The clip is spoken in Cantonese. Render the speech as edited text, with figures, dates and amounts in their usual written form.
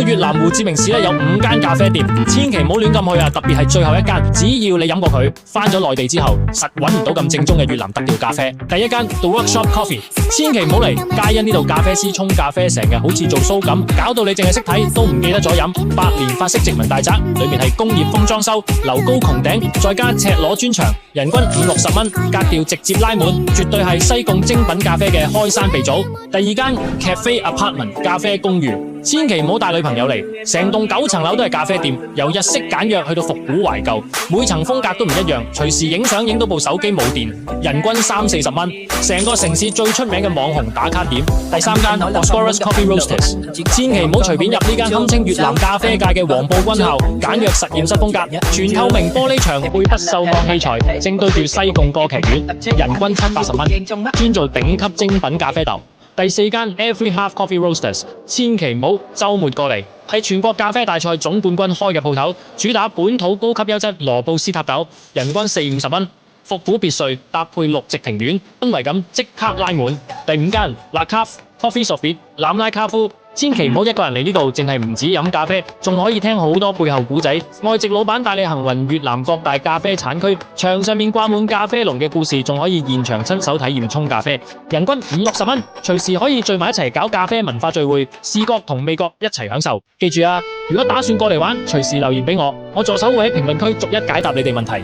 到越南胡志明市有5間咖啡店，千祈唔好亂咁去啊！特別係最後一間，只要你飲過佢，返咗內地之後，實揾唔到咁正宗嘅越南特調咖啡。第一間 The Workshop Coffee， 千祈唔好嚟，皆因呢度咖啡師沖咖啡成日好似做 show咁，搞到你淨係識睇都唔記得咗飲。百年法式殖民大宅，裏面係工業風裝修，樓高穹頂，再加赤裸磚牆，人均50-60蚊，格調直接拉滿，絕對係西貢精品咖啡嘅開山鼻祖。第二間 Cafe Apartment 咖啡公寓，千祈唔好帶女朋友嚟，成棟9層樓都係咖啡店，由日式簡約去到復古懷舊，每層風格都唔一樣，隨時影相影到部手機冇電，人均30-40蚊，成個城市最出名嘅網紅打卡點。第三間 Bosporus Coffee Roasters， 千祈唔好隨便入呢間堪稱越南咖啡界嘅黃埔軍校，簡約實驗室風格，全透明玻璃牆，背不鏽鋼器材，正對住西貢歌劇院，人均70-80蚊，專做頂級精品咖啡豆。第四間 Every Half Coffee Roasters， 千祈唔好週末過嚟，係全國咖啡大賽總冠軍開嘅鋪頭，主打本土高級優質羅布斯塔豆，人均40-50蚊，復古別墅搭配綠植庭院，氛圍感即刻拉滿。第五間 La Cave Coffee Sofiet 欖拉卡夫，千祈唔好一個人嚟呢度，淨係唔止飲咖啡，仲可以聽好多背後故仔。外籍老闆帶你行雲越南各大咖啡產區，牆上面掛滿咖啡農嘅故事，仲可以現場親手體驗沖咖啡，人均50-60蚊，隨時可以聚埋一齊搞咖啡文化聚會，視覺同味覺一齊享受。記住啊，如果打算過嚟玩，隨時留言俾我，我助手會喺評論區逐一解答你哋問題。